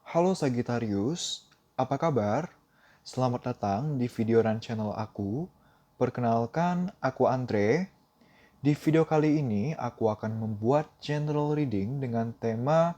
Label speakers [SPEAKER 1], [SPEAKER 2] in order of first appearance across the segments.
[SPEAKER 1] Halo Sagittarius, apa kabar? Selamat datang di video dan channel aku. Perkenalkan, aku Andre. Di video kali ini, aku akan membuat general reading dengan tema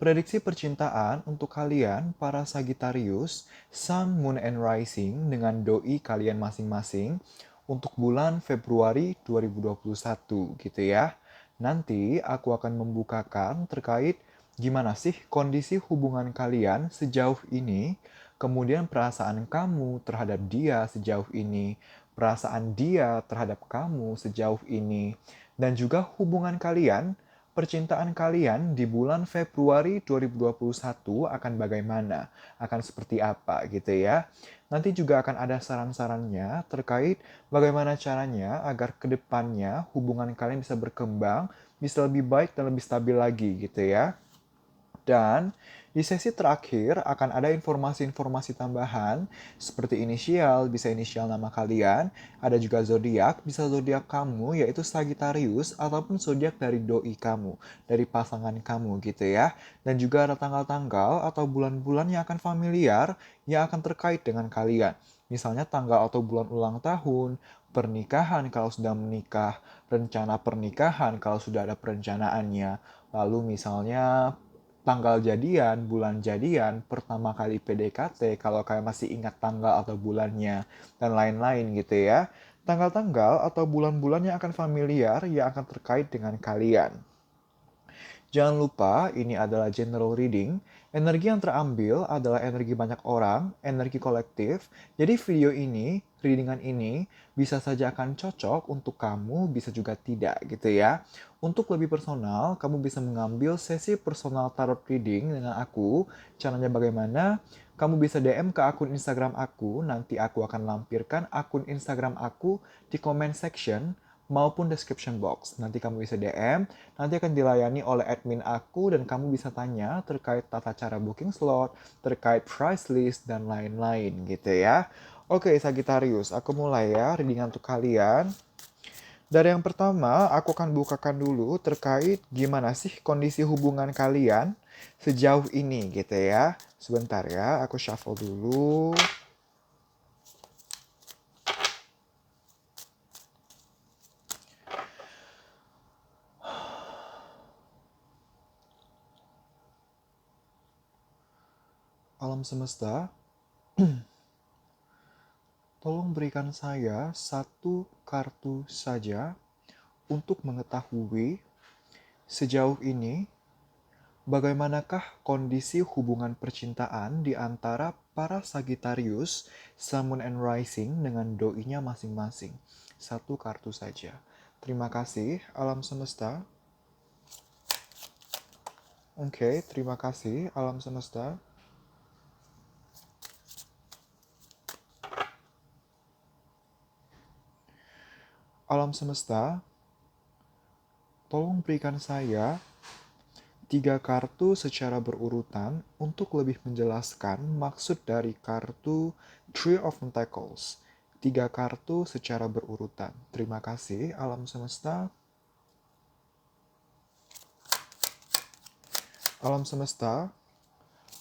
[SPEAKER 1] prediksi percintaan untuk kalian para Sagittarius, Sun, Moon, and Rising dengan doi kalian masing-masing untuk bulan Februari 2021 gitu ya. Nanti aku akan membukakan terkait gimana sih kondisi hubungan kalian sejauh ini, kemudian perasaan kamu terhadap dia sejauh ini, perasaan dia terhadap kamu sejauh ini, dan juga hubungan kalian, percintaan kalian di bulan Februari 2021 akan bagaimana, akan seperti apa gitu ya. Nanti juga akan ada saran-sarannya terkait bagaimana caranya agar kedepannya hubungan kalian bisa berkembang, bisa lebih baik dan lebih stabil lagi gitu ya. Dan di sesi terakhir akan ada informasi-informasi tambahan seperti inisial, bisa inisial nama kalian, ada juga zodiak, bisa zodiak kamu yaitu Sagittarius ataupun zodiak dari doi kamu, dari pasangan kamu gitu ya. Dan juga ada tanggal-tanggal atau bulan-bulan yang akan familiar yang akan terkait dengan kalian. Misalnya tanggal atau bulan ulang tahun, pernikahan kalau sudah menikah, rencana pernikahan kalau sudah ada perencanaannya. Lalu misalnya tanggal jadian, bulan jadian, pertama kali PDKT, kalau kalian masih ingat tanggal atau bulannya, dan lain-lain gitu ya. Tanggal-tanggal atau bulan-bulan yang akan familiar yang akan terkait dengan kalian. Jangan lupa, ini adalah general reading. Energi yang terambil adalah energi banyak orang, energi kolektif. Jadi video ini, readingan ini, bisa saja akan cocok untuk kamu, bisa juga tidak gitu ya. Untuk lebih personal, kamu bisa mengambil sesi personal tarot reading dengan aku. Caranya bagaimana? Kamu bisa DM ke akun Instagram aku, nanti aku akan lampirkan akun Instagram aku di comment section maupun description box. Nanti kamu bisa DM, nanti akan dilayani oleh admin aku dan kamu bisa tanya terkait tata cara booking slot, terkait price list, dan lain-lain gitu ya. Oke, Sagittarius, aku mulai ya readingan untuk kalian. Dari yang pertama, aku akan bukakan dulu terkait gimana sih kondisi hubungan kalian sejauh ini gitu ya. Sebentar ya, aku shuffle dulu. Alam semesta, tolong berikan saya satu kartu saja untuk mengetahui sejauh ini bagaimanakah kondisi hubungan percintaan di antara para Sagittarius, Sun, Moon, and Rising dengan doinya masing-masing. Satu kartu saja. Terima kasih, alam semesta. Oke, terima kasih, alam semesta. Alam semesta, tolong berikan saya 3 kartu secara berurutan untuk lebih menjelaskan maksud dari kartu Three of Pentacles. 3 kartu secara berurutan. Terima kasih, alam semesta. Alam semesta,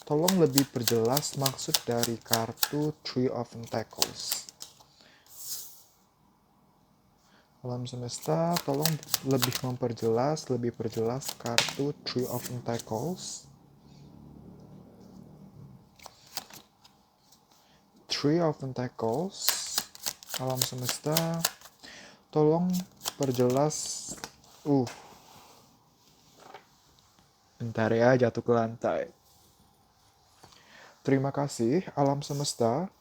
[SPEAKER 1] tolong lebih perjelas maksud dari kartu Three of Pentacles. Alam semesta, tolong lebih memperjelas, lebih perjelas kartu Three of Pentacles. Three of Pentacles. Alam semesta, tolong perjelas. Bentar ya, jatuh ke lantai. Terima kasih, alam semesta.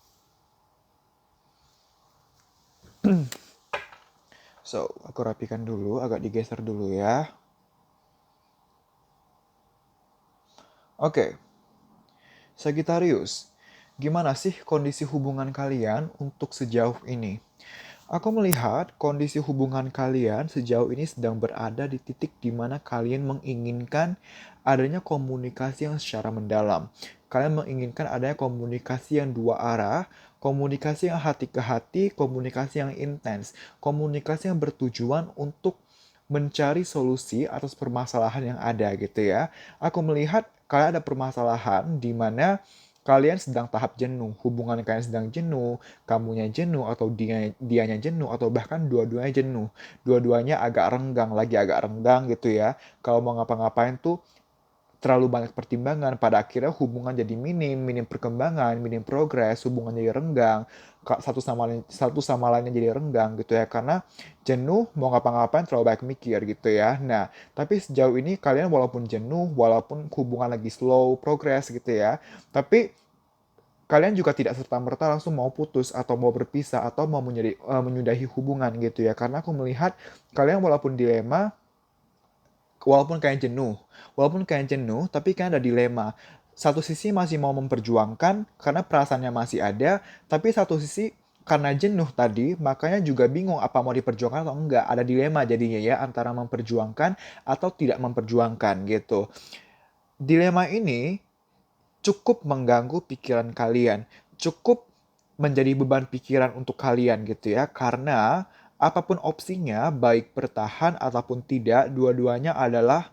[SPEAKER 1] So, aku rapikan dulu, agak digeser dulu ya. Oke. Sagittarius, gimana sih kondisi hubungan kalian untuk sejauh ini? Aku melihat kondisi hubungan kalian sejauh ini sedang berada di titik di mana kalian menginginkan adanya komunikasi yang secara mendalam. Kalian menginginkan adanya komunikasi yang dua arah, komunikasi yang hati ke hati, komunikasi yang intens, komunikasi yang bertujuan untuk mencari solusi atas permasalahan yang ada gitu ya. Aku melihat kalian ada permasalahan di mana kalian sedang tahap jenuh, hubungan kalian sedang jenuh, kamunya jenuh atau dianya jenuh atau bahkan dua-duanya jenuh. Dua-duanya agak renggang, lagi agak renggang gitu ya. Kalau mau ngapa-ngapain tuh terlalu banyak pertimbangan, pada akhirnya hubungan jadi minim perkembangan, minim progres, hubungan jadi renggang, satu sama lainnya jadi renggang gitu ya, karena jenuh mau ngapa-ngapain terlalu banyak mikir gitu ya. Nah, tapi sejauh ini kalian walaupun jenuh, walaupun hubungan lagi slow progress gitu ya, tapi kalian juga tidak serta-merta langsung mau putus atau mau berpisah atau mau menyudahi hubungan gitu ya. Karena aku melihat kalian walaupun kalian jenuh, tapi kalian ada dilema. Satu sisi masih mau memperjuangkan karena perasaannya masih ada, tapi satu sisi karena jenuh tadi, makanya juga bingung apa mau diperjuangkan atau enggak. Ada dilema jadinya ya antara memperjuangkan atau tidak memperjuangkan gitu. Dilema ini cukup mengganggu pikiran kalian, cukup menjadi beban pikiran untuk kalian gitu ya, karena apapun opsinya, baik bertahan ataupun tidak, dua-duanya adalah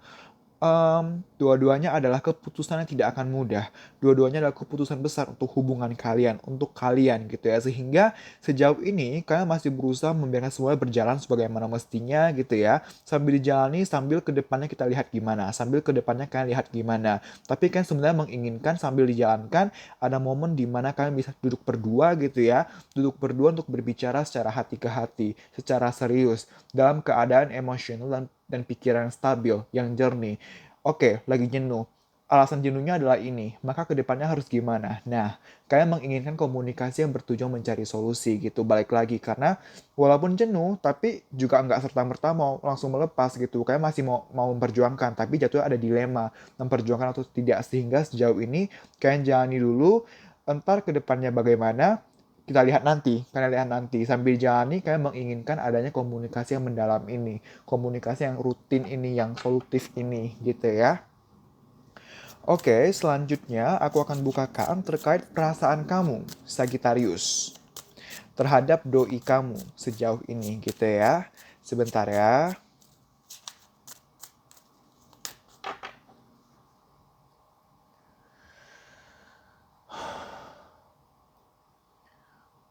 [SPEAKER 1] keputusan yang tidak akan mudah. Dua-duanya adalah keputusan besar untuk hubungan kalian, untuk kalian gitu ya. Sehingga sejauh ini kalian masih berusaha membiarkan semua berjalan sebagaimana mestinya gitu ya. Sambil dijalani, sambil kedepannya kita lihat gimana. Sambil kedepannya kalian lihat gimana. Tapi kan sebenarnya menginginkan sambil dijalankan ada momen di mana kalian bisa duduk berdua gitu ya. Duduk berdua untuk berbicara secara hati ke hati, secara serius, dalam keadaan emosional dan pikiran yang stabil, yang jernih. Oke, lagi jenuh. Alasan jenuhnya adalah ini, maka kedepannya harus gimana? Nah, kalian menginginkan komunikasi yang bertujuan mencari solusi gitu, balik lagi. Karena walaupun jenuh, tapi juga nggak serta-merta mau langsung melepas gitu. Kalian masih mau memperjuangkan, tapi jatuhnya ada dilema, memperjuangkan atau tidak. Sehingga sejauh ini, kalian jalani dulu, entar kedepannya bagaimana, kita lihat nanti, kalian lihat nanti. Sambil jalani, kalian menginginkan adanya komunikasi yang mendalam ini, komunikasi yang rutin ini, yang solutif ini, gitu ya. Oke, selanjutnya aku akan bukakan terkait perasaan kamu, Sagittarius, terhadap doi kamu sejauh ini, gitu ya. Sebentar ya.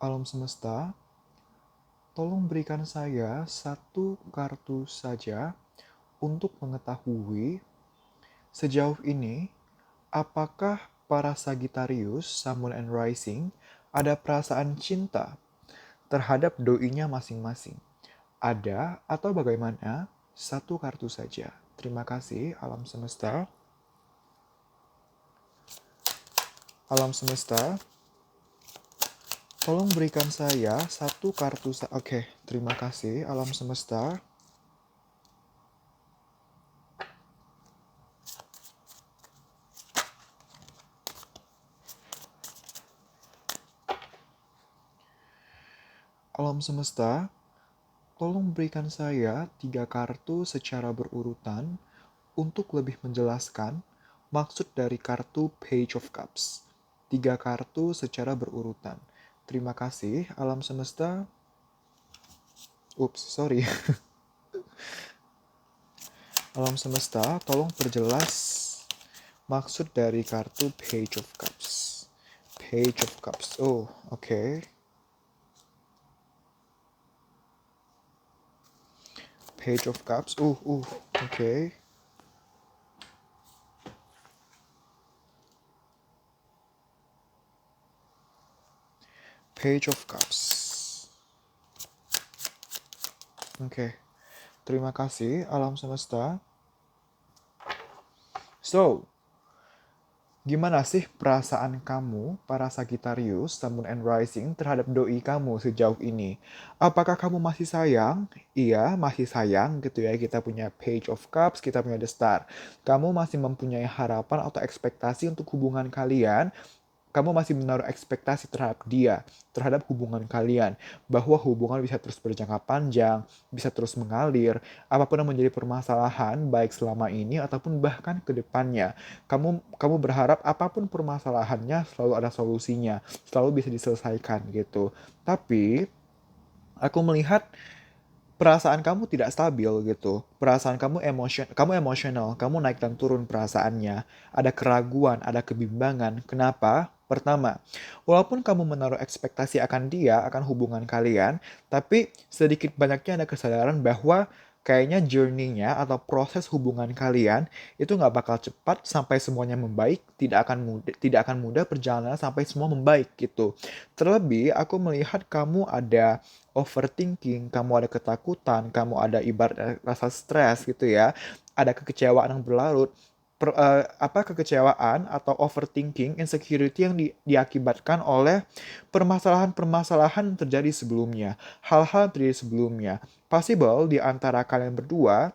[SPEAKER 1] Alam semesta, tolong berikan saya satu kartu saja untuk mengetahui sejauh ini apakah para Sagittarius, Sun and Rising ada perasaan cinta terhadap doinya masing-masing? Ada atau bagaimana? Satu kartu saja. Terima kasih alam semesta. Alam semesta, tolong berikan saya satu kartu saja. Oke, terima kasih alam semesta. Alam semesta, tolong berikan saya 3 kartu secara berurutan untuk lebih menjelaskan maksud dari kartu Page of Cups. 3 kartu secara berurutan. Terima kasih, alam semesta. Ups, sorry. Alam semesta, tolong perjelas maksud dari kartu Page of Cups. Page of Cups. Oh, oke. Page of Cups. Oke. Page of Cups. Oke. Terima kasih, alam semesta. So, gimana sih perasaan kamu, para Sagittarius, Sun and Rising, terhadap doi kamu sejauh ini? Apakah kamu masih sayang? Iya, masih sayang gitu ya. Kita punya Page of Cups, kita punya The Star. Kamu masih mempunyai harapan atau ekspektasi untuk hubungan kalian, kamu masih menaruh ekspektasi terhadap dia, terhadap hubungan kalian, bahwa hubungan bisa terus berjangka panjang, bisa terus mengalir, apapun yang menjadi permasalahan, baik selama ini ataupun bahkan ke depannya. Kamu berharap apapun permasalahannya selalu ada solusinya, selalu bisa diselesaikan gitu. Tapi aku melihat perasaan kamu tidak stabil gitu. Perasaan kamu emosional, kamu naik dan turun perasaannya. Ada keraguan, ada kebimbangan. Kenapa? Pertama, walaupun kamu menaruh ekspektasi akan dia, akan hubungan kalian, tapi sedikit banyaknya ada kesadaran bahwa kayaknya journey-nya atau proses hubungan kalian itu nggak bakal cepat sampai semuanya membaik, tidak akan mudah perjalanan sampai semua membaik gitu. Terlebih, aku melihat kamu ada overthinking, kamu ada ketakutan, kamu ada ibarat rasa stres gitu ya, ada kekecewaan yang berlarut, kekecewaan atau overthinking, insecurity yang diakibatkan oleh permasalahan-permasalahan yang terjadi sebelumnya, hal-hal yang terjadi sebelumnya. Possible di antara kalian berdua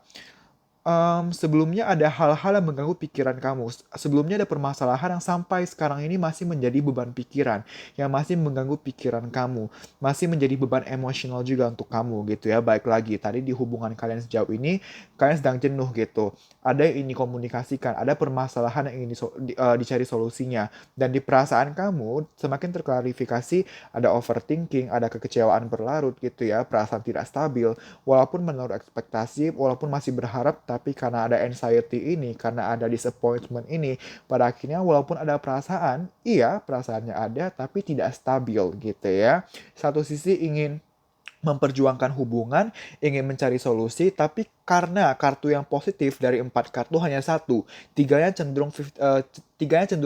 [SPEAKER 1] sebelumnya ada hal-hal yang mengganggu pikiran kamu. Sebelumnya ada permasalahan yang sampai sekarang ini masih menjadi beban pikiran, yang masih mengganggu pikiran kamu, masih menjadi beban emosional juga untuk kamu gitu ya. Baik lagi, tadi di hubungan kalian sejauh ini, kalian sedang jenuh gitu. Ada yang ingin dikomunikasikan, ada permasalahan yang ingin dicari solusinya. Dan di perasaan kamu, semakin terklarifikasi, ada overthinking, ada kekecewaan berlarut gitu ya, perasaan tidak stabil, walaupun menurut ekspektasi, walaupun masih berharap, tapi karena ada anxiety ini, karena ada disappointment ini, pada akhirnya walaupun ada perasaan, iya perasaannya ada, tapi tidak stabil gitu ya. Satu sisi ingin memperjuangkan hubungan, ingin mencari solusi, tapi karena kartu yang positif dari 4 kartu hanya satu, tiganya cenderung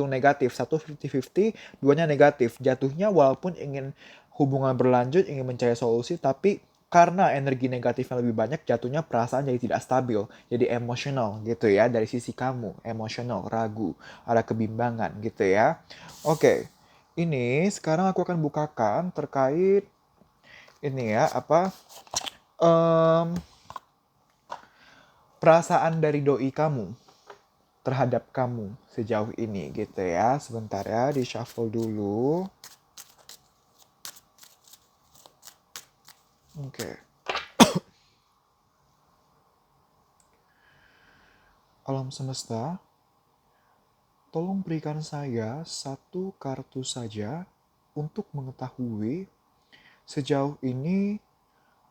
[SPEAKER 1] negatif, satu 50-50, duanya negatif. Jatuhnya walaupun ingin hubungan berlanjut, ingin mencari solusi, tapi karena energi negatifnya lebih banyak, jatuhnya perasaan jadi tidak stabil, jadi emosional gitu ya, dari sisi kamu, emosional, ragu, ada kebimbangan gitu ya. Oke, ini sekarang aku akan bukakan terkait ini ya, em, perasaan dari doi kamu terhadap kamu sejauh ini gitu ya. Sebentar ya, di shuffle dulu. Oke. Alam semesta, tolong berikan saya satu kartu saja untuk mengetahui sejauh ini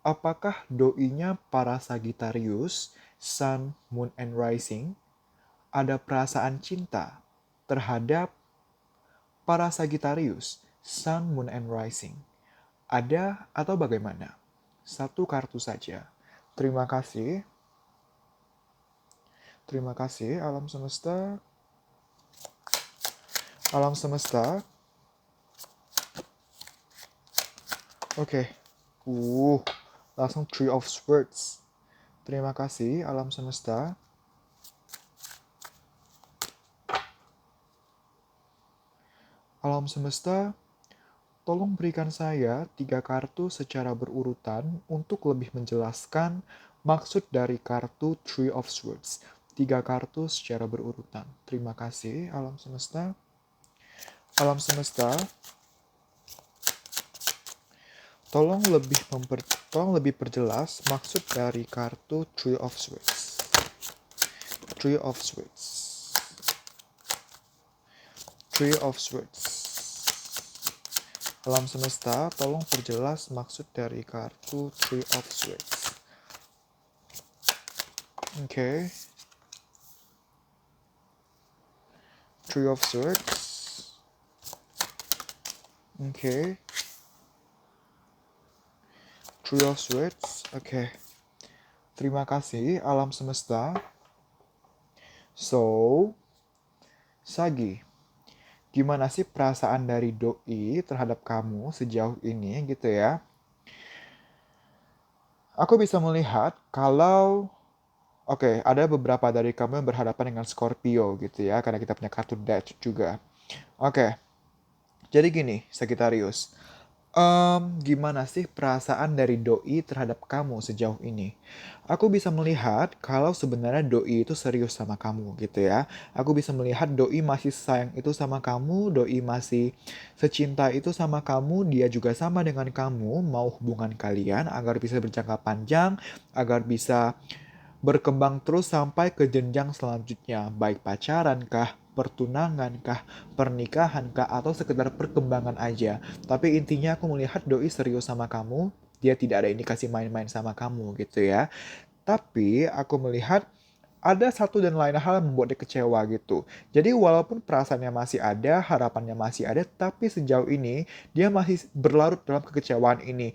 [SPEAKER 1] apakah doinya para Sagittarius, Sun, Moon, and Rising ada perasaan cinta terhadap para Sagittarius, Sun, Moon, and Rising. Ada atau bagaimana? Satu kartu saja. Terima kasih. Terima kasih alam semesta. Alam semesta. Oke. Langsung Three of Swords. Terima kasih alam semesta. Alam semesta, tolong berikan saya 3 kartu secara berurutan untuk lebih menjelaskan maksud dari kartu Three of Swords. 3 kartu secara berurutan. Terima kasih alam semesta. Alam semesta, tolong lebih perjelas maksud dari kartu Three of Swords. Three of Swords. Three of Swords. Alam semesta, tolong perjelas maksud dari kartu Three of Swords. Oke. Three of Swords. Oke. Three of Swords. Oke. Terima kasih alam semesta. So, Sagi, gimana sih perasaan dari doi terhadap kamu sejauh ini gitu ya? Aku bisa melihat kalau ada beberapa dari kamu yang berhadapan dengan Scorpio gitu ya, karena kita punya kartu Death juga. Oke, jadi gini, Sagittarius. Gimana sih perasaan dari doi terhadap kamu sejauh ini? Aku bisa melihat kalau sebenarnya doi itu serius sama kamu gitu ya. Aku bisa melihat doi masih sayang itu sama kamu, doi masih secinta itu sama kamu, dia juga sama dengan kamu, mau hubungan kalian agar bisa berjangka panjang, agar bisa berkembang terus sampai ke jenjang selanjutnya, baik pacaran kah, pertunangan kah, pernikahan kah, atau sekedar perkembangan aja. Tapi intinya aku melihat doi serius sama kamu, dia tidak ada indikasi main-main sama kamu gitu ya. Tapi aku melihat ada satu dan lain hal yang membuat dia kecewa gitu. Jadi walaupun perasaannya masih ada, harapannya masih ada, tapi sejauh ini dia masih berlarut dalam kekecewaan ini.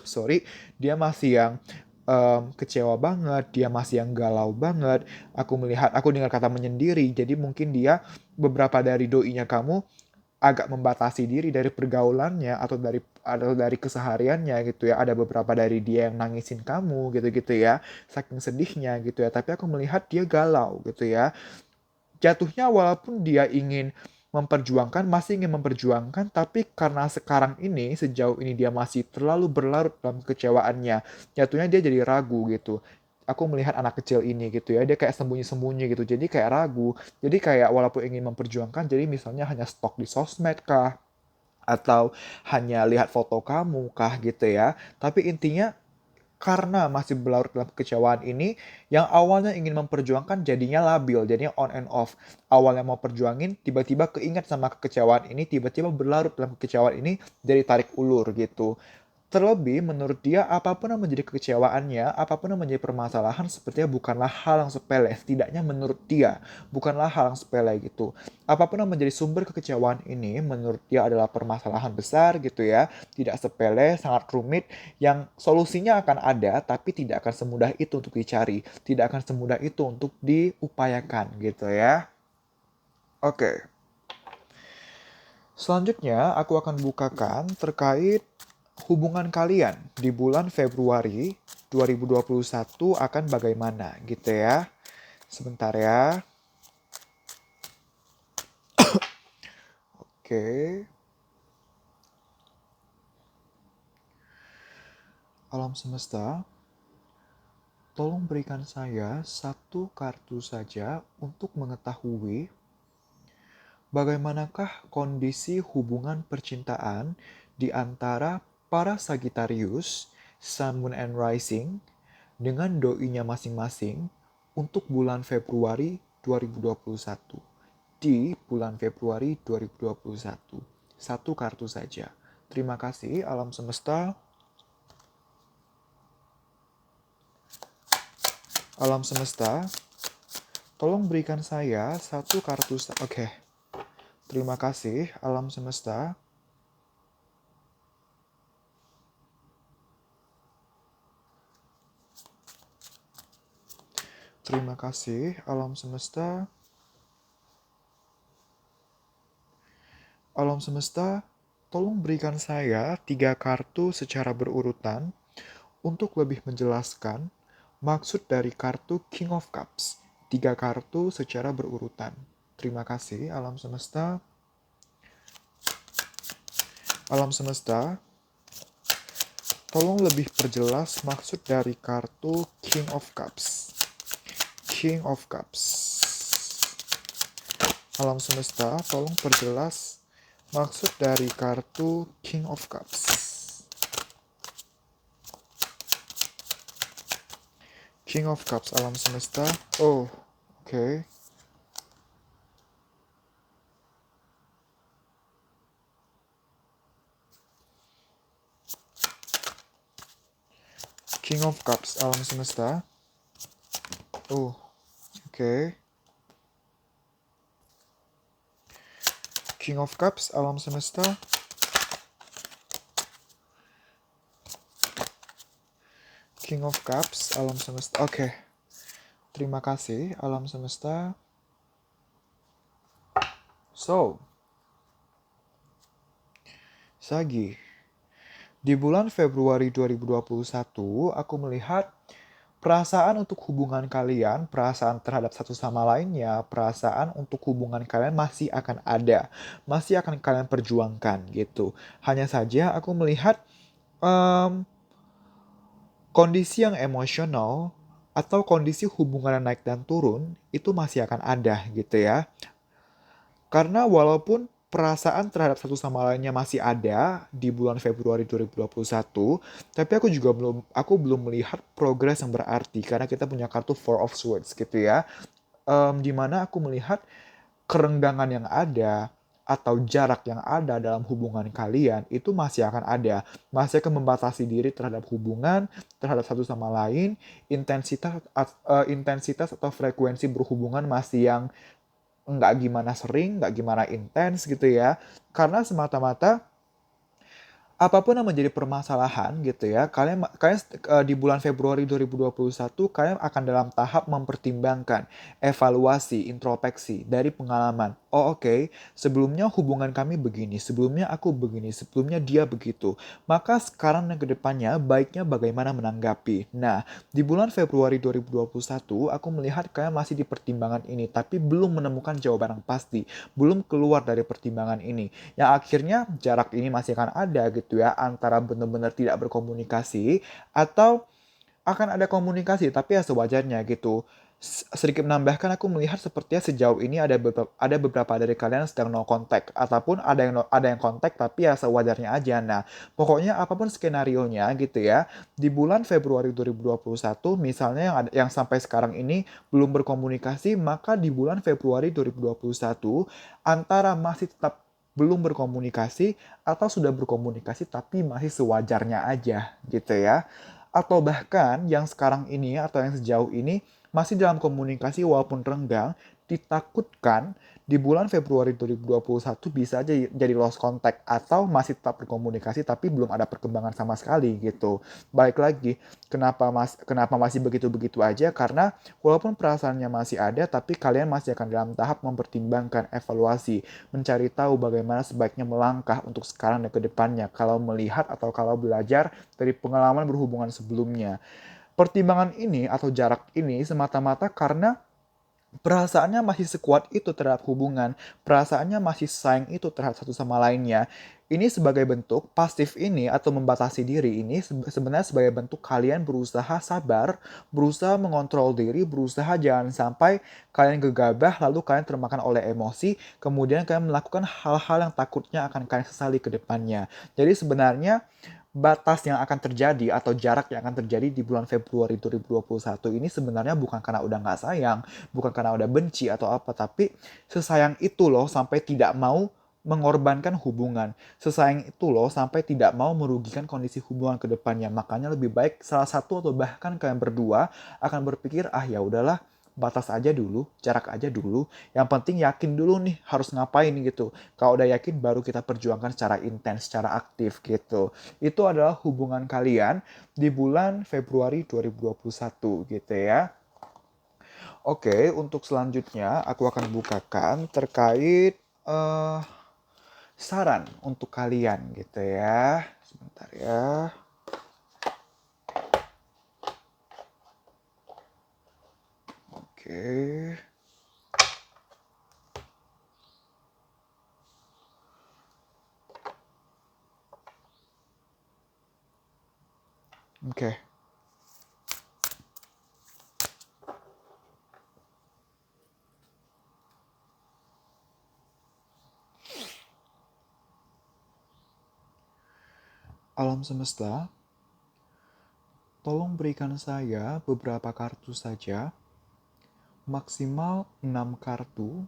[SPEAKER 1] Sorry, dia masih yang kecewa banget, dia masih yang galau banget. Aku dengar kata menyendiri. Jadi mungkin dia beberapa dari doinya kamu agak membatasi diri dari pergaulannya atau dari kesehariannya gitu ya. Ada beberapa dari dia yang nangisin kamu gitu-gitu ya. Saking sedihnya gitu ya. Tapi aku melihat dia galau gitu ya. Jatuhnya walaupun dia masih ingin memperjuangkan, tapi karena sekarang ini, sejauh ini dia masih terlalu berlarut dalam kekecewaannya, jatuhnya dia jadi ragu gitu. Aku melihat anak kecil ini gitu ya, dia kayak sembunyi-sembunyi gitu, jadi kayak ragu. Jadi kayak walaupun ingin memperjuangkan, jadi misalnya hanya stok di sosmed kah, atau hanya lihat foto kamu kah gitu ya. Tapi intinya karena masih berlarut dalam kekecewaan ini, yang awalnya ingin memperjuangkan jadinya labil, jadinya on and off. Awalnya mau perjuangin, tiba-tiba keinget sama kekecewaan ini, tiba-tiba berlarut dalam kekecewaan ini, jadi tarik ulur gitu. Terlebih, menurut dia, apapun yang menjadi kekecewaannya, apapun yang menjadi permasalahan, sepertinya bukanlah hal yang sepele. Setidaknya menurut dia, bukanlah hal yang sepele gitu. Apapun yang menjadi sumber kekecewaan ini, menurut dia adalah permasalahan besar gitu ya. Tidak sepele, sangat rumit, yang solusinya akan ada, tapi tidak akan semudah itu untuk dicari. Tidak akan semudah itu untuk diupayakan gitu ya. Oke. Selanjutnya, aku akan bukakan terkait hubungan kalian di bulan Februari 2021 akan bagaimana gitu ya. Sebentar ya. Oke. Alam semesta, tolong berikan saya satu kartu saja untuk mengetahui bagaimanakah kondisi hubungan percintaan di antara para Sagittarius, Sun, Moon, and Rising dengan doinya masing-masing untuk bulan Februari 2021. Di bulan Februari 2021. Satu kartu saja. Terima kasih alam semesta. Alam semesta, tolong berikan saya satu kartu. Oke. Terima kasih alam semesta. Terima kasih alam semesta. Alam semesta, tolong berikan saya 3 kartu secara berurutan untuk lebih menjelaskan maksud dari kartu King of Cups. 3 kartu secara berurutan. Terima kasih alam semesta. Alam semesta, tolong lebih perjelas maksud dari kartu King of Cups. King of Cups. Alam semesta, tolong perjelas maksud dari kartu King of Cups. King of Cups, alam semesta. Oh, oke. King of Cups, alam semesta. Oh, oke. King of Cups, alam semesta. King of Cups, alam semesta. Oke. Terima kasih, alam semesta. So, Sagi, di bulan Februari 2021, aku melihat perasaan untuk hubungan kalian, perasaan terhadap satu sama lainnya, perasaan untuk hubungan kalian masih akan ada. Masih akan kalian perjuangkan gitu. Hanya saja aku melihat em, kondisi yang emosional atau kondisi hubungan yang naik dan turun itu masih akan ada gitu ya. Karena walaupun perasaan terhadap satu sama lainnya masih ada di bulan Februari 2021, tapi aku belum melihat progres yang berarti karena kita punya kartu Four of Swords gitu ya. Di mana aku melihat kerenggangan yang ada, atau jarak yang ada dalam hubungan kalian itu masih akan ada. Masih akan membatasi diri terhadap hubungan, terhadap satu sama lain, intensitas atau frekuensi berhubungan masih yang nggak gimana sering, nggak gimana intens gitu ya. Karena semata-mata apapun yang menjadi permasalahan gitu ya, kalian di bulan Februari 2021 kalian akan dalam tahap mempertimbangkan evaluasi, introspeksi dari pengalaman. Oh oke, sebelumnya hubungan kami begini, sebelumnya aku begini, sebelumnya dia begitu. Maka sekarang dan kedepannya baiknya bagaimana menanggapi. Nah, di bulan Februari 2021 aku melihat kalian masih di pertimbangan ini, tapi belum menemukan jawaban yang pasti, belum keluar dari pertimbangan ini. Yang akhirnya jarak ini masih akan ada gitu ya, antara benar-benar tidak berkomunikasi atau akan ada komunikasi tapi ya sewajarnya gitu. Sedikit menambahkan, aku melihat sepertinya sejauh ini ada beberapa dari kalian sedang no contact ataupun ada yang kontak tapi ya sewajarnya aja. Nah, pokoknya apapun skenarionya gitu ya. Di bulan Februari 2021 misalnya yang sampai sekarang ini belum berkomunikasi, maka di bulan Februari 2021 antara masih tetap belum berkomunikasi atau sudah berkomunikasi tapi masih sewajarnya aja gitu ya. Atau bahkan yang sekarang ini atau yang sejauh ini masih dalam komunikasi walaupun renggang, ditakutkan di bulan Februari 2021 bisa aja jadi lost contact atau masih tetap berkomunikasi tapi belum ada perkembangan sama sekali gitu. Balik lagi, kenapa masih begitu-begitu aja? Karena walaupun perasaannya masih ada tapi kalian masih akan dalam tahap mempertimbangkan evaluasi, mencari tahu bagaimana sebaiknya melangkah untuk sekarang dan ke depannya kalau melihat atau kalau belajar dari pengalaman berhubungan sebelumnya. Pertimbangan ini atau jarak ini semata-mata karena perasaannya masih sekuat itu terhadap hubungan, perasaannya masih sayang itu terhadap satu sama lainnya. Ini sebagai bentuk pasif ini atau membatasi diri ini sebenarnya sebagai bentuk kalian berusaha sabar, berusaha mengontrol diri, berusaha jangan sampai kalian gegabah lalu kalian termakan oleh emosi, kemudian kalian melakukan hal-hal yang takutnya akan kalian sesali ke depannya. Jadi sebenarnya batas yang akan terjadi atau jarak yang akan terjadi di bulan Februari 2021 ini sebenarnya bukan karena udah nggak sayang, bukan karena udah benci atau apa, tapi sesayang itu loh sampai tidak mau mengorbankan hubungan. Sesayang itu loh sampai tidak mau merugikan kondisi hubungan ke depannya. Makanya lebih baik salah satu atau bahkan kalian berdua akan berpikir, ah ya udahlah, batas aja dulu, jarak aja dulu. Yang penting yakin dulu nih harus ngapain gitu. Kalau udah yakin baru kita perjuangkan secara intens, secara aktif gitu. Itu adalah hubungan kalian di bulan Februari 2021 gitu ya. Oke, untuk selanjutnya aku akan bukakan terkait saran untuk kalian gitu ya. Sebentar ya. Oke. Oke. Alam semesta, tolong berikan saya beberapa kartu saja, maksimal 6 kartu,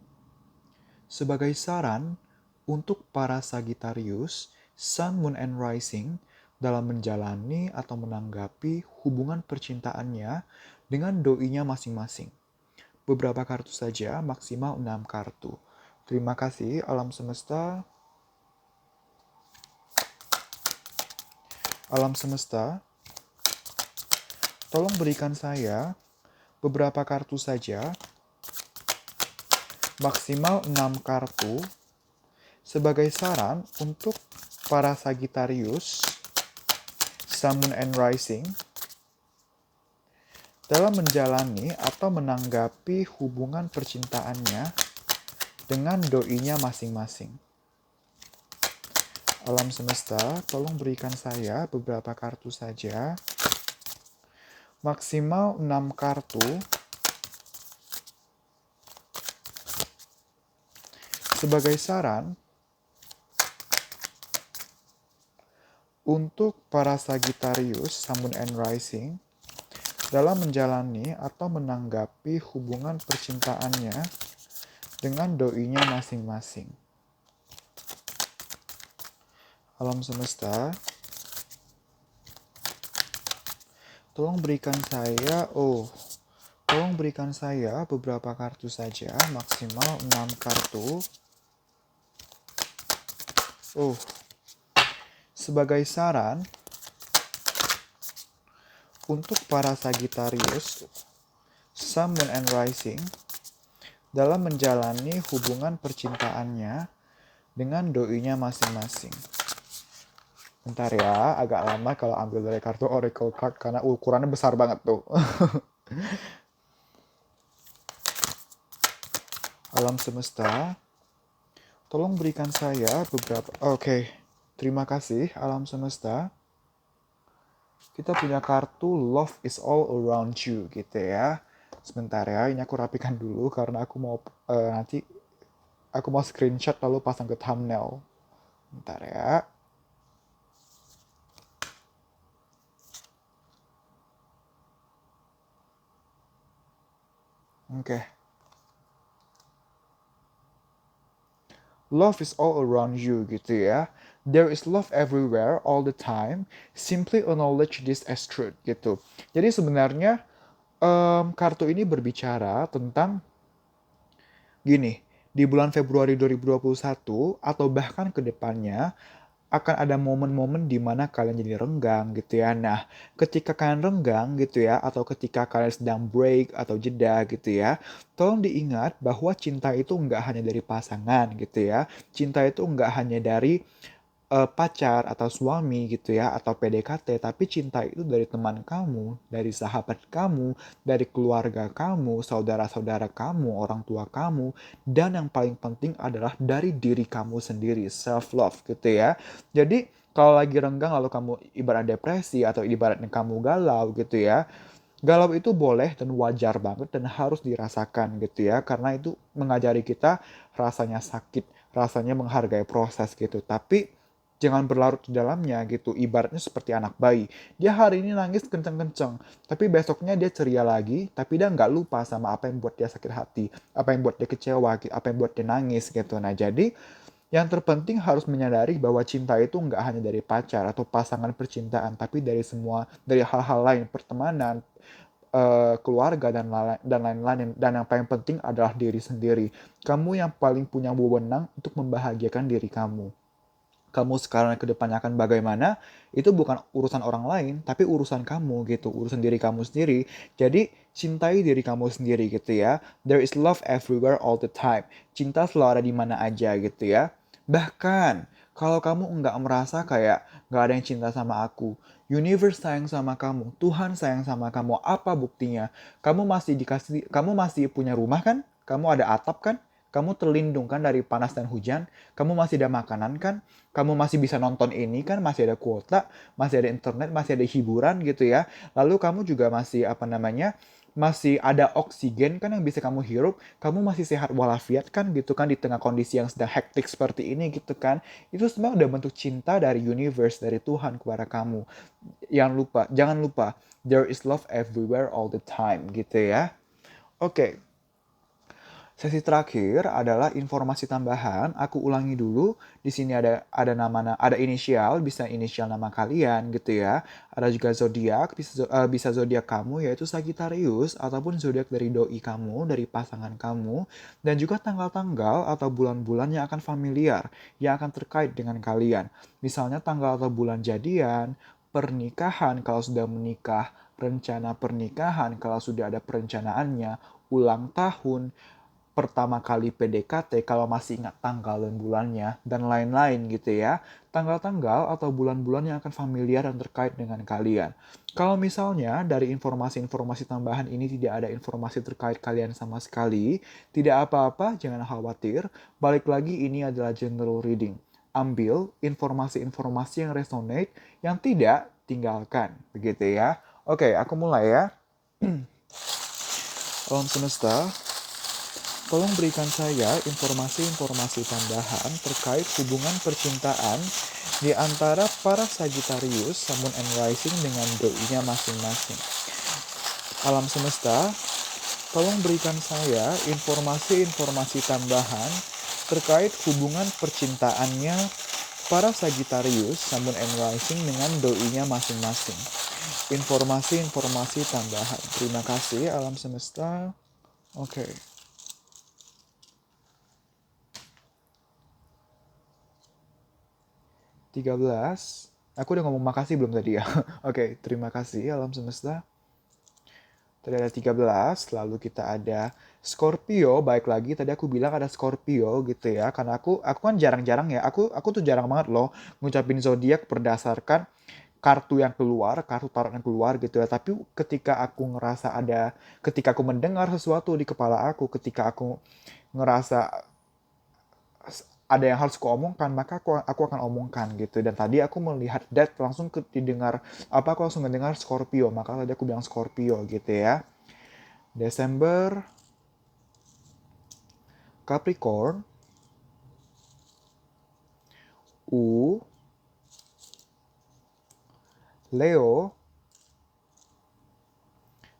[SPEAKER 1] sebagai saran untuk para Sagittarius, Sun, Moon, and Rising dalam menjalani atau menanggapi hubungan percintaannya dengan doinya masing-masing. Beberapa kartu saja, maksimal 6 kartu. Terima kasih alam semesta. Alam semesta, tolong berikan saya beberapa kartu saja, maksimal 6 kartu, sebagai saran untuk para Sagittarius, Sun, Moon, and Rising dalam menjalani atau menanggapi hubungan percintaannya dengan doinya masing-masing. Alam semesta, tolong berikan saya beberapa kartu saja, maksimal 6 kartu, sebagai saran untuk para Sagittarius, Sun, Moon, and Rising dalam menjalani atau menanggapi hubungan percintaannya dengan doinya masing-masing. Alam semesta, tolong berikan saya beberapa kartu saja, maksimal 6 kartu. Sebagai saran, untuk para Sagittarius, Sun, Moon, and Rising, dalam menjalani hubungan percintaannya dengan doinya masing-masing. Bentar ya, agak lama kalau ambil dari kartu Oracle Card karena ukurannya besar banget tuh. Alam semesta, tolong berikan saya beberapa... Oke, terima kasih alam semesta. Kita punya kartu Love is all around you gitu ya. Sebentar ya, ini aku rapikan dulu karena aku mau nanti aku mau screenshot lalu pasang ke thumbnail. Bentar ya. Oke. Love is all around you gitu ya. There is love everywhere all the time. Simply acknowledge this as truth gitu. Jadi sebenarnya kartu ini berbicara tentang gini, di bulan Februari 2021 atau bahkan ke depannya akan ada momen-momen di mana kalian jadi renggang gitu ya. Nah, ketika kalian renggang gitu ya, atau ketika kalian sedang break atau jeda gitu ya, tolong diingat bahwa cinta itu nggak hanya dari pasangan gitu ya. Cinta itu nggak hanya dari pacar atau suami gitu ya, atau PDKT, tapi cinta itu dari teman kamu, dari sahabat kamu, dari keluarga kamu, saudara-saudara kamu, orang tua kamu, dan yang paling penting adalah dari diri kamu sendiri, self love gitu ya. Jadi kalau lagi renggang lalu kamu ibarat depresi atau ibaratnya kamu galau gitu ya, galau itu boleh dan wajar banget dan harus dirasakan gitu ya, karena itu mengajari kita rasanya sakit, rasanya menghargai proses gitu. Tapi jangan berlarut di dalamnya gitu, ibaratnya seperti anak bayi. Dia hari ini nangis kenceng-kenceng, tapi besoknya dia ceria lagi, tapi dia nggak lupa sama apa yang buat dia sakit hati, apa yang buat dia kecewa, apa yang buat dia nangis gitu. Nah jadi yang terpenting harus menyadari bahwa cinta itu nggak hanya dari pacar atau pasangan percintaan, tapi dari dari hal-hal lain, pertemanan, keluarga, dan lain-lain. Dan yang paling penting adalah diri sendiri. Kamu yang paling punya wewenang untuk membahagiakan diri kamu. Kamu sekarang ke depannya akan bagaimana, itu bukan urusan orang lain, tapi urusan kamu gitu, urusan diri kamu sendiri. Jadi, cintai diri kamu sendiri gitu ya. There is love everywhere all the time. Cinta selalu ada di mana aja gitu ya. Bahkan, kalau kamu nggak merasa kayak nggak ada yang cinta sama aku, universe sayang sama kamu, Tuhan sayang sama kamu, apa buktinya? Kamu masih punya rumah kan? Kamu ada atap kan? Kamu terlindung kan dari panas dan hujan? Kamu masih ada makanan kan? Kamu masih bisa nonton ini kan? Masih ada kuota, masih ada internet, masih ada hiburan gitu ya. Lalu kamu juga masih masih ada oksigen kan yang bisa kamu hirup. Kamu masih sehat walafiat kan gitu kan di tengah kondisi yang sedang hektik seperti ini gitu kan. Itu semua udah bentuk cinta dari universe, dari Tuhan kepada kamu. Jangan lupa, there is love everywhere all the time gitu ya. Oke. Sesi terakhir adalah informasi tambahan. Aku ulangi dulu. Di sini ada inisial, bisa inisial nama kalian gitu ya. Ada juga zodiak, bisa zodiak kamu yaitu Sagittarius ataupun zodiak dari doi kamu, dari pasangan kamu, dan juga tanggal-tanggal atau bulan-bulan yang akan familiar, yang akan terkait dengan kalian. Misalnya tanggal atau bulan jadian, pernikahan kalau sudah menikah, rencana pernikahan kalau sudah ada perencanaannya, ulang tahun, pertama kali PDKT kalau masih ingat tanggal dan bulannya, dan lain-lain gitu ya. Tanggal-tanggal atau bulan-bulan yang akan familiar dan terkait dengan kalian. Kalau misalnya dari informasi-informasi tambahan ini tidak ada informasi terkait kalian sama sekali, tidak apa-apa, jangan khawatir. Balik lagi, ini adalah general reading. Ambil informasi-informasi yang resonate, yang tidak, tinggalkan. Begitu ya. Oke, aku mulai ya. Alam semesta, tolong berikan saya informasi-informasi tambahan terkait hubungan percintaan di antara para Sagittarius, Sun, Moon, and Rising dengan doinya masing-masing. Alam semesta, tolong berikan saya informasi-informasi tambahan terkait hubungan percintaannya Para Sagittarius, Sun and Rising dengan doinya masing-masing. Informasi-informasi tambahan. Terima kasih alam semesta. Oke. 13. Aku udah ngomong makasih belum tadi ya? Oke, terima kasih alam semesta. Tadi ada 13, lalu kita ada Scorpio, baik lagi tadi aku bilang ada Scorpio gitu ya, karena aku kan jarang-jarang ya, aku tuh jarang banget loh ngucapin zodiak berdasarkan kartu yang keluar, kartu tarot yang keluar gitu ya. Tapi ketika aku mendengar sesuatu di kepala aku, ketika aku ngerasa ada yang harus kuomongkan, maka aku akan omongkan gitu. Dan tadi aku melihat that langsung aku langsung mendengar Scorpio, maka tadi aku bilang Scorpio gitu ya. Desember, Capricorn, Leo,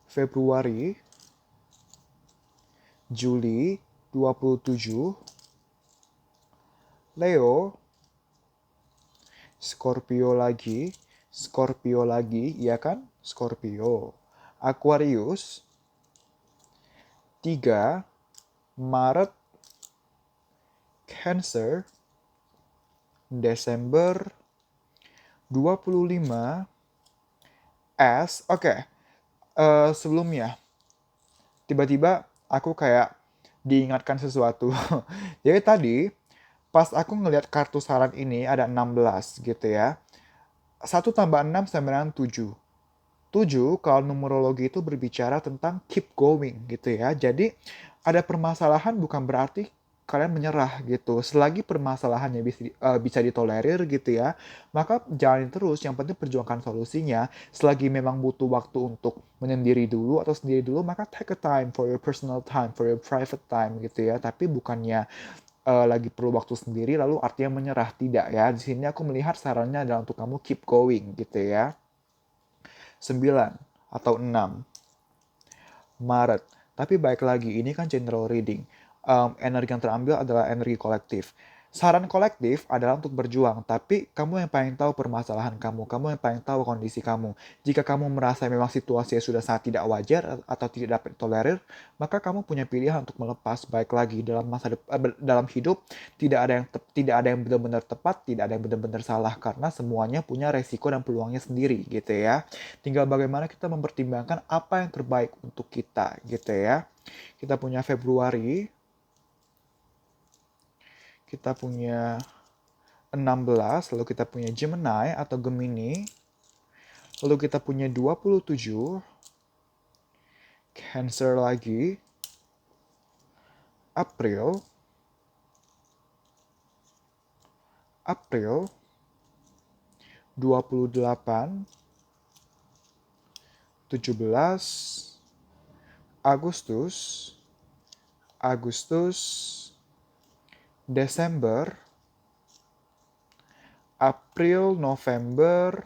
[SPEAKER 1] Februari, Juli 27, Leo, Scorpio lagi, iya kan? Scorpio. Aquarius, 3, Maret, Cancer, Desember, 25, Oke. Sebelumnya, tiba-tiba aku kayak diingatkan sesuatu. Jadi tadi, pas aku ngelihat kartu saran ini ada 16 gitu ya. 1 tambah 6 sama dengan 7. 7 kalau numerologi itu berbicara tentang keep going gitu ya. Jadi ada permasalahan bukan berarti kalian menyerah gitu. Selagi permasalahannya bisa ditolerir gitu ya, maka jalanin terus. Yang penting perjuangkan solusinya. Selagi memang butuh waktu untuk menyendiri dulu atau sendiri dulu, maka take a time for your personal time, for your private time gitu ya. Tapi bukannya lagi perlu waktu sendiri lalu artinya menyerah, tidak ya. Di sini aku melihat sarannya adalah untuk kamu keep going gitu ya. 9 atau 6 Maret. Tapi baik lagi, ini kan general reading. Energi yang terambil adalah energi kolektif. Saran kolektif adalah untuk berjuang, tapi kamu yang paling tahu permasalahan kamu yang paling tahu kondisi kamu. Jika kamu merasa memang situasi sudah sangat tidak wajar atau tidak dapat tolerir, maka kamu punya pilihan untuk melepas. Baik lagi dalam hidup tidak ada yang benar-benar tepat, tidak ada yang benar-benar salah karena semuanya punya resiko dan peluangnya sendiri gitu ya. Tinggal bagaimana kita mempertimbangkan apa yang terbaik untuk kita gitu ya. Kita punya Februari, kita punya 16, lalu kita punya Gemini atau Gemini, lalu kita punya 27, Cancer lagi, April, 28, 17, Agustus, Desember, April, November,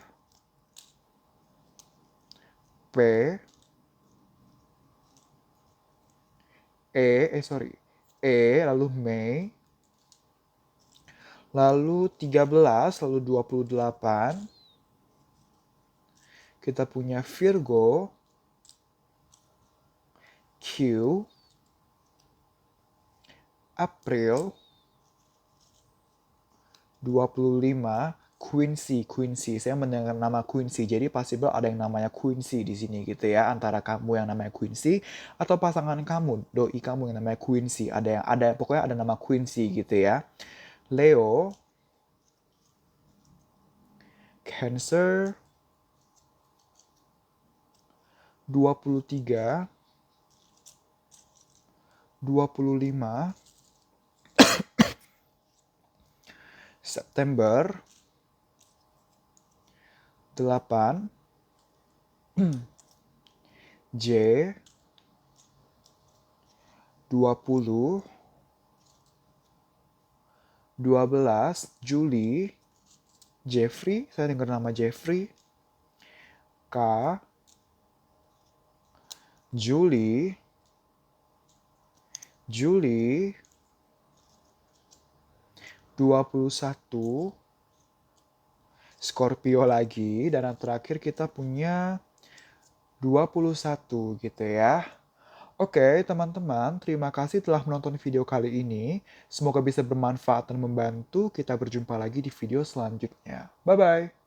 [SPEAKER 1] lalu Mei, lalu 13, lalu 28, kita punya Virgo, Q, April, 25, Quincy. Saya mendengar nama Quincy, jadi possible ada yang namanya Quincy di sini gitu ya, antara kamu yang namanya Quincy atau pasangan kamu, doi kamu yang namanya Quincy. Pokoknya ada nama Quincy gitu ya. Leo, Cancer, 23, 25, September, 8, J, 20, 12, Juli, Jeffrey, saya dengar nama Jeffrey, K, Juli, 21, Scorpio lagi, dan yang terakhir kita punya 21 gitu ya. Oke, teman-teman, terima kasih telah menonton video kali ini. Semoga bisa bermanfaat dan membantu. Kita berjumpa lagi di video selanjutnya. Bye-bye.